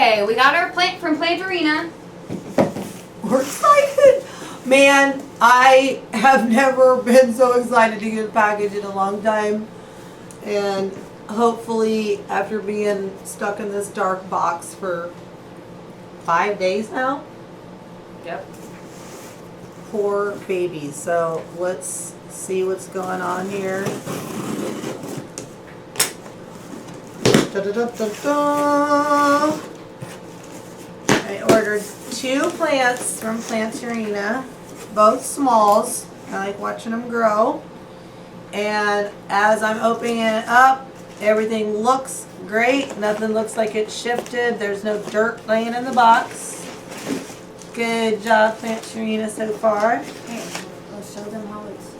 Okay, we got our plant from Planterina. We're excited. Man, I have never been so excited to get a package in a long time. And hopefully, after being stuck in this dark box for 5 days now. Yep. Poor baby. So let's see what's going on here. Da, da, da, da, da. I ordered 2 plants from Planterina, both smalls. I like watching them grow. And as I'm opening it up, everything looks great. Nothing looks like it shifted. There's no dirt laying in the box. Good job, Planterina, so far. Hey, let's show them how it's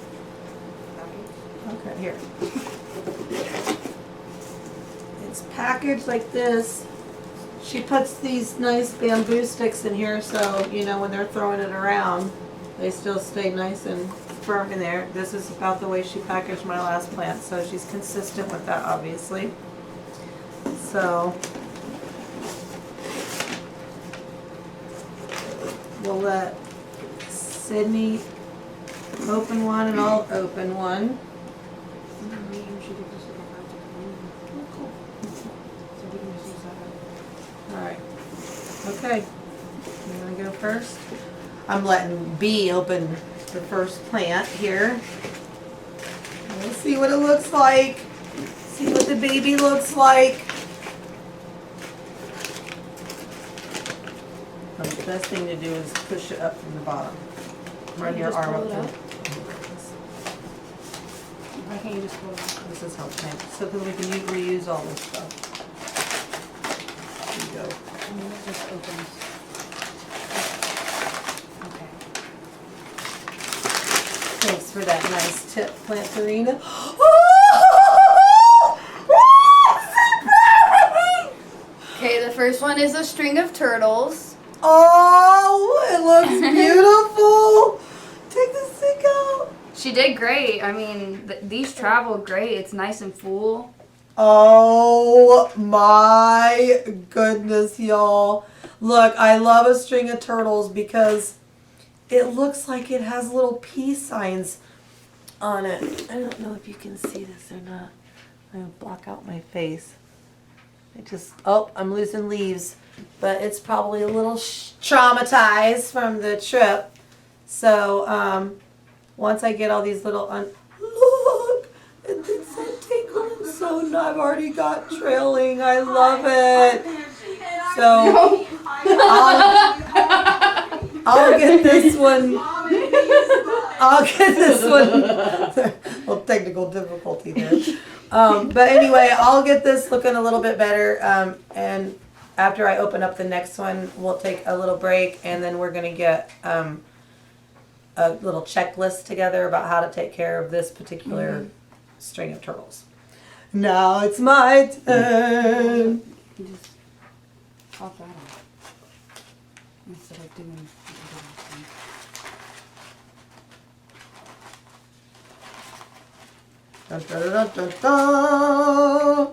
packaged. Okay, here. It's packaged like this. She puts these nice bamboo sticks in here so, you know, when they're throwing it around, they still stay nice and firm in there. This is about the way she packaged my last plant, so she's consistent with that, obviously. So, we'll let Sydney open one and I'll open one. Alright. Okay. You want to go first? I'm letting B open the first plant here. Let's see what it looks like. See what the baby looks like. The best thing to do is push it up from the bottom. Run your arm up. Why can't you just pull it out? This is helpful. So that we can reuse all this stuff. There you go. And then it just opens. Okay. Thanks for that nice tip, Planterina. Okay, the first one is a string of turtles. Oh, it looks beautiful. Take the stick out. She did great. I mean, these travel great. It's nice and full. Oh my goodness, y'all. Look, I love a string of turtles because it looks like it has little peace signs on it. I don't know if you can see this or not. I'm going to block out my face. I'm losing leaves, but it's probably a little traumatized from the trip. So, once I get all these little, look, it's so tingling, so I've already got trailing. I love it. So, I'll get this one. Well, technical difficulty there. But anyway, I'll get this looking a little bit better. And after I open up the next one, we'll take a little break, and then we're going to get a little checklist together about how to take care of this particular string of turtles. Now it's my turn. You just pop that off. Instead of doing Dun, dun, dun, dun, dun.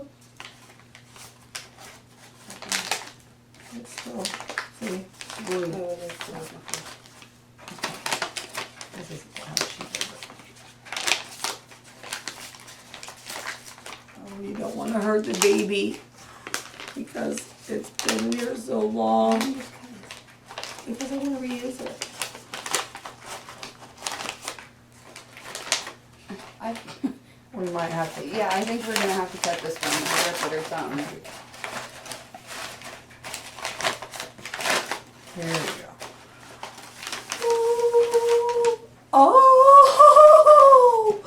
Let's go. See, blue. This is how she does it. Oh, you don't want to hurt the baby because it's been here so long. Because I want to reuse it. We might have to. Yeah, I think we're gonna have to cut this one or rip it or something. Here we go. Oh,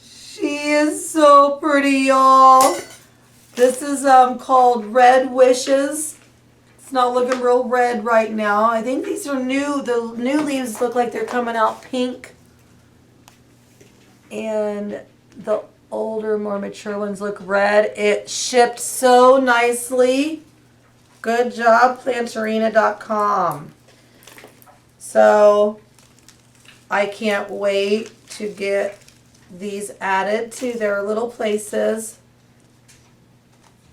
she is so pretty, y'all. This is called Red Wishes. It's not looking real red right now. I think these are new. The new leaves look like they're coming out pink. And the older, more mature ones look red. It shipped so nicely. Good job, Planterina.com. So, I can't wait to get these added to their little places.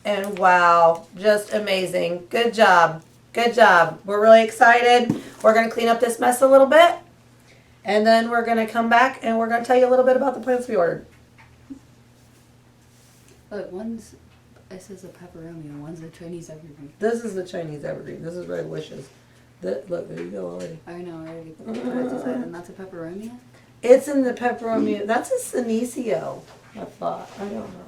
And wow, just amazing. Good job. Good job. We're really excited. We're going to clean up this mess a little bit. And then we're going to come back and we're going to tell you a little bit about the plants we ordered. Look, it says a pepperoni and one's a Chinese evergreen. This is the Chinese evergreen. This is Red Wishes. Look, there you go already. I know, I already put it aside, and that's a pepperoni? It's in the pepperoni. That's a Senecio, I thought. I don't know.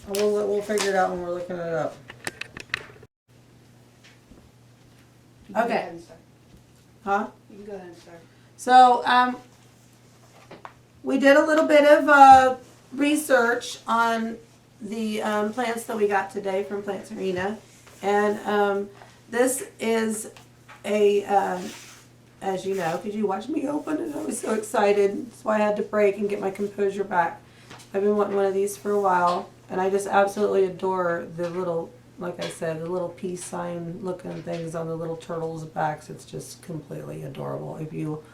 We'll figure it out when we're looking it up. You can Okay. Go ahead and start. Huh? You can go ahead and start. So, we did a little bit of research on the plants that we got today from Planterina. And this is a, as you know, because you watched me open it, I was so excited. That's why I had to break and get my composure back. I've been wanting one of these for a while. And I just absolutely adore the little, like I said, the little peace sign looking things on the little turtles' backs. It's just completely adorable. If you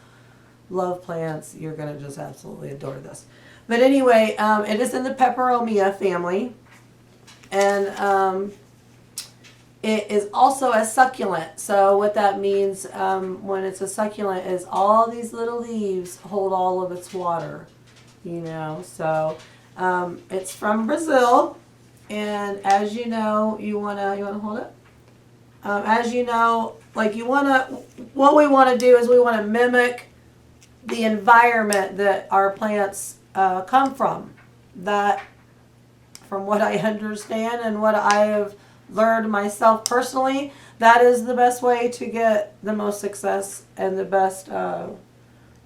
love plants, you're going to just absolutely adore this. But anyway, it is in the Peperomia family. And it is also a succulent. So what that means when it's a succulent is all these little leaves hold all of its water. You know, so it's from Brazil. And as you know, you wanna hold it? As you know, like what we want to do is we want to mimic the environment that our plants come from. That, from what I understand and what I have learned myself personally, that is the best way to get the most success and the best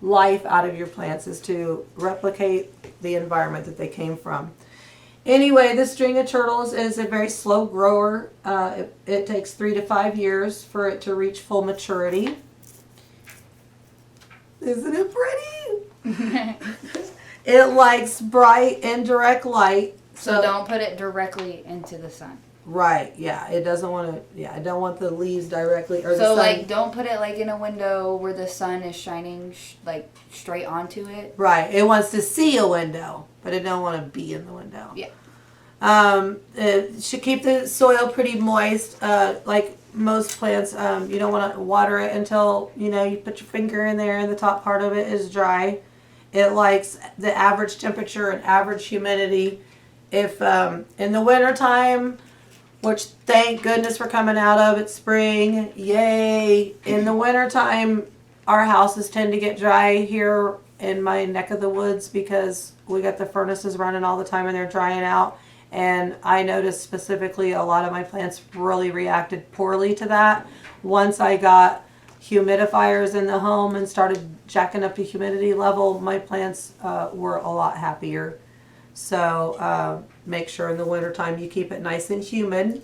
life out of your plants, is to replicate the environment that they came from. Anyway, this string of turtles is a very slow grower. It takes 3 to 5 years for it to reach full maturity. Isn't it pretty? It likes bright indirect light. So don't put it directly into the sun. Right, yeah. It doesn't want to, yeah, I don't want the leaves directly, or the So sun. like, don't put it like in a window where the sun is shining like straight onto it. Right, it wants to see a window, but it don't want to be in the window. Yeah. It should keep the soil pretty moist. Like most plants, you don't want to water it until, you know, you put your finger in there and the top part of it is dry. It likes the average temperature and average humidity. If in the wintertime, which thank goodness we're coming out of, it's spring, yay. In the wintertime, our houses tend to get dry here in my neck of the woods because we got the furnaces running all the time and they're drying out. And I noticed specifically a lot of my plants really reacted poorly to that. Once I got humidifiers in the home and started jacking up the humidity level, my plants were a lot happier. So make sure in the wintertime you keep it nice and humid.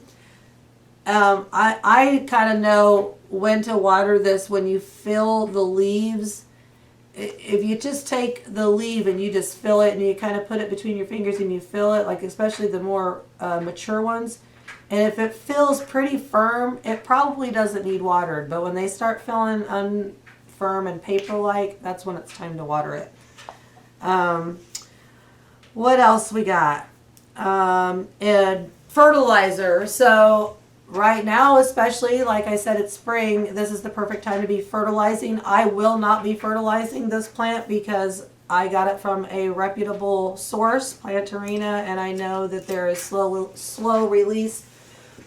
I kind of know when to water this when you fill the leaves. If you just take the leaf and you just fill it and you kind of put it between your fingers and you fill it, like especially the more mature ones, and if it feels pretty firm, it probably doesn't need watered. But when they start feeling unfirm and paper-like, that's when it's time to water it. What else we got? And fertilizer. So right now, especially, like I said, it's spring. This is the perfect time to be fertilizing. I will not be fertilizing this plant because I got it from a reputable source, Planterina, and I know that there is slow release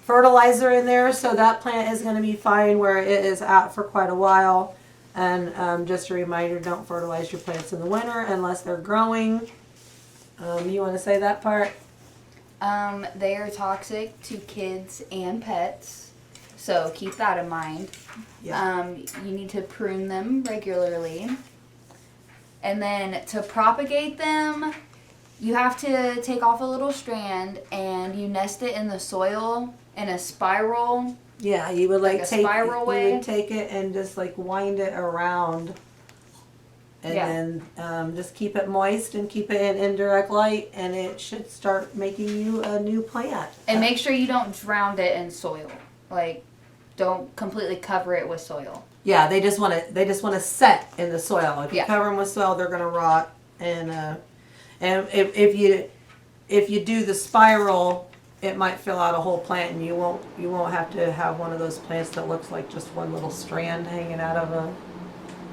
fertilizer in there. So that plant is going to be fine where it is at for quite a while. And just a reminder, don't fertilize your plants in the winter unless they're growing. You want to say that part? They are toxic to kids and pets, so keep that in mind. Yeah. You need to prune them regularly. And then to propagate them, you have to take off a little strand and you nest it in the soil in a spiral. Yeah, you would Like a spiral way? You would take it and just like wind it around. And then just keep it moist and keep it in indirect light, and it should start making you a new plant. And make sure you don't drown it in soil. Like, don't completely cover it with soil. Yeah, they just want to set in the soil. If you Yeah. cover them with soil, they're going to rot. And if if you do the spiral, it might fill out a whole plant, and you won't have to have one of those plants that looks like just one little strand hanging out of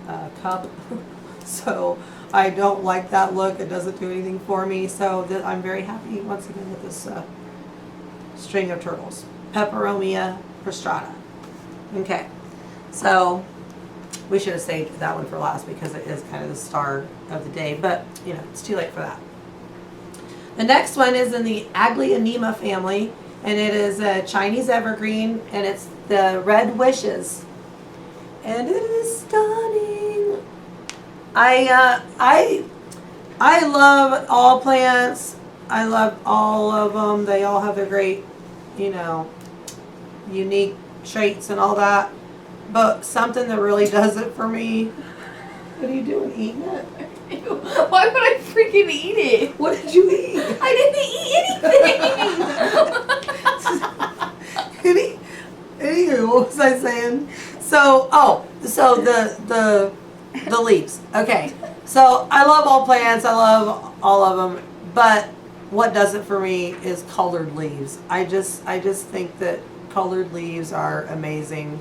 a cup. So I don't like that look. It doesn't do anything for me. So I'm very happy once again with this string of turtles, Peperomia prostrata. Okay, so we should have saved that one for last because it is kind of the star of the day, but you know, it's too late for that. The next one is in the Aglaonema family, and it is a Chinese evergreen, and it's the Red Wishes, and it is stunning. I love all plants. I love all of them. They all have their great, you know, unique traits and all that. But something that really does it for me. What are you doing? Eating it? Why would I freaking eat it? What did you eat? I didn't eat anything. Anywho, what was I saying? So the leaves. Okay. So I love all plants. I love all of them. But what does it for me is colored leaves. I just think that colored leaves are amazing,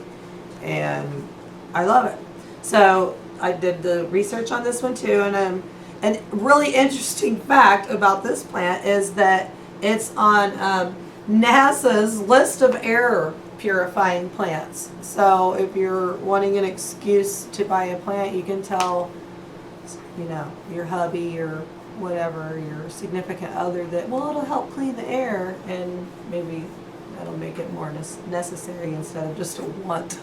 and I love it. So I did the research on this one too, and a really interesting fact about this plant is that it's on NASA's list of air purifying plants. So if you're wanting an excuse to buy a plant, you can tell, you know, your hubby or whatever, your significant other, that, well, it'll help clean the air, and maybe that'll make it more necessary instead of just a want.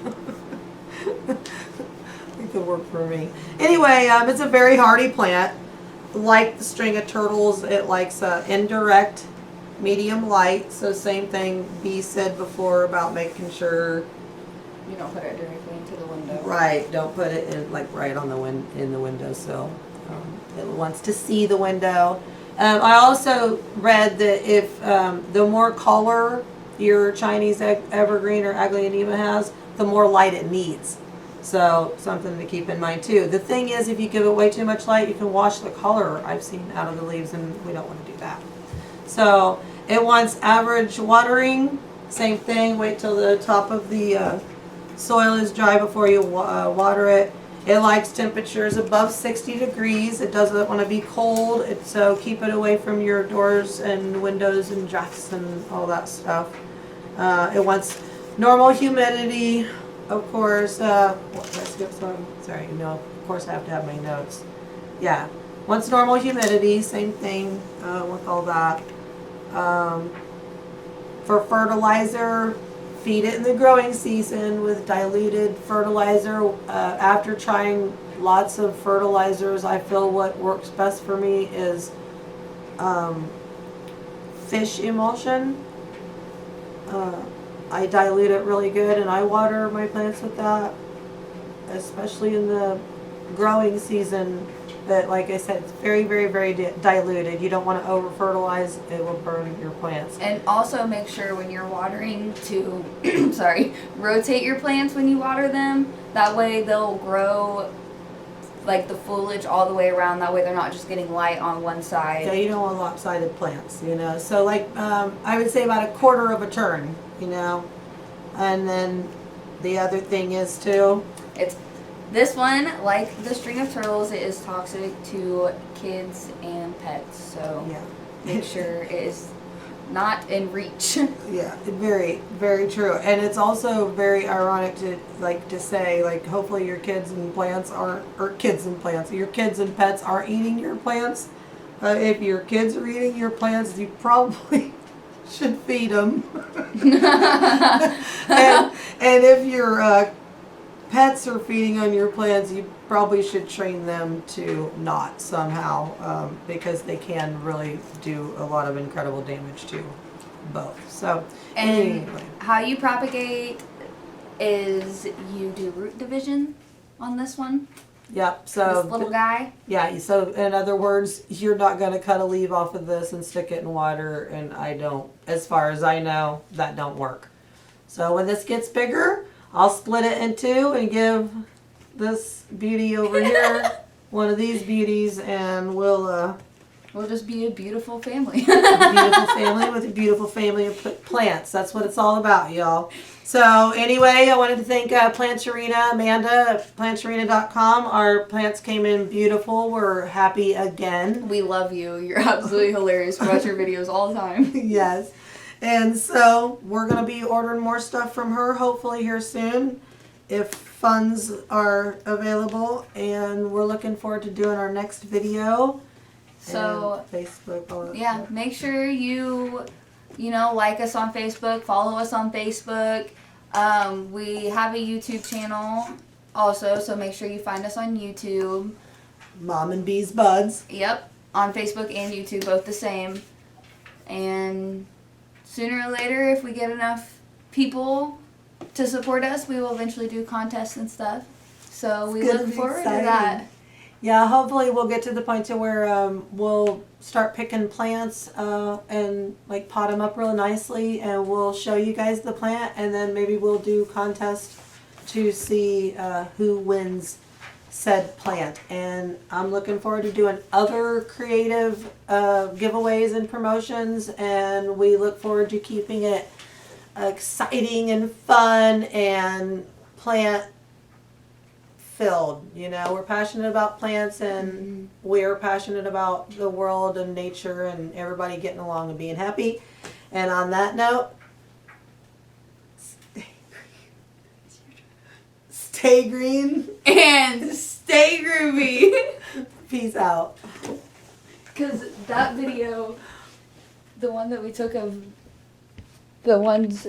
It could work for me. Anyway, it's a very hardy plant. Like the string of turtles, it likes indirect medium light. So same thing B said before about making sure You don't put it directly into the window. right. Don't put it in like right on the in the windowsill. It wants to see the window. I also read that if the more color your Chinese evergreen or Aglaonema has, the more light it needs. So something to keep in mind too. The thing is, if you give it way too much light, you can wash the color, I've seen, out of the leaves, and we don't want to do that. So it wants average watering. Same thing, wait till the top of the soil is dry before you water it. It likes temperatures above 60 degrees. It doesn't want to be cold, so keep it away from your doors and windows and drafts and all that stuff. It wants normal humidity, of course. What, did I skip some? Sorry, no, of course I have to have my notes. Yeah, wants normal humidity, same thing with all that. For fertilizer, feed it in the growing season with diluted fertilizer. After trying lots of fertilizers, I feel what works best for me is fish emulsion. I dilute it really good, and I water my plants with that, especially in the growing season. But like I said, it's very, very, very diluted. You don't want to over fertilize. It will burn your plants. And also make sure when you're watering to, rotate your plants when you water them. That way they'll grow like the foliage all the way around. That way they're not just getting light on one side. Yeah, you don't want lopsided plants, you know. So like I would say about a quarter of a turn, you know. And then the other thing is too, This one, like the string of turtles, it is toxic to kids and pets. So yeah. make sure it is not in reach. Yeah, very, very true. And it's also very ironic to say, like, hopefully your kids and plants aren't, or kids and plants, your kids and pets aren't eating your plants. If your kids are eating your plants, you probably should feed them. and if your pets are feeding on your plants, you probably should train them to not somehow, because they can really do a lot of incredible damage to both. So, And anyway. how you propagate is you do root division on this one. Yep. So This little guy. yeah. So in other words, you're not going to cut a leaf off of this and stick it in water. And I don't, as far as I know, that don't work. So when this gets bigger, I'll split it in two and give this beauty over here one of these beauties, and we'll We'll just be a beautiful family. A beautiful family with a beautiful family of plants. That's what it's all about, y'all. So anyway, I wanted to thank Planterina, Amanda at planterina.com. Our plants came in beautiful. We're happy again. We love you. You're absolutely hilarious. We watch your videos all the time. Yes. And so we're going to be ordering more stuff from her hopefully here soon if funds are available. And we're looking forward to doing our next video. So Facebook. Yeah, make sure you like us on Facebook, follow us on Facebook. We have a YouTube channel also, so make sure you find us on YouTube. Mom and Bee's Buds. Yep, on Facebook and YouTube, both the same. And sooner or later, if we get enough people to support us, we will eventually do contests and stuff. So we look forward to that. Yeah, hopefully we'll get to the point to where we'll start picking plants and like pot them up real nicely, and we'll show you guys the plant, and then maybe we'll do contests to see who wins said plant. And I'm looking forward to doing other creative giveaways and promotions, and we look forward to keeping it exciting and fun and plant filled. We're passionate about plants, and we're passionate about the world and nature and everybody getting along and being happy. And on that note, stay green And stay groovy. Peace out. Because that video, the one that we took of the ones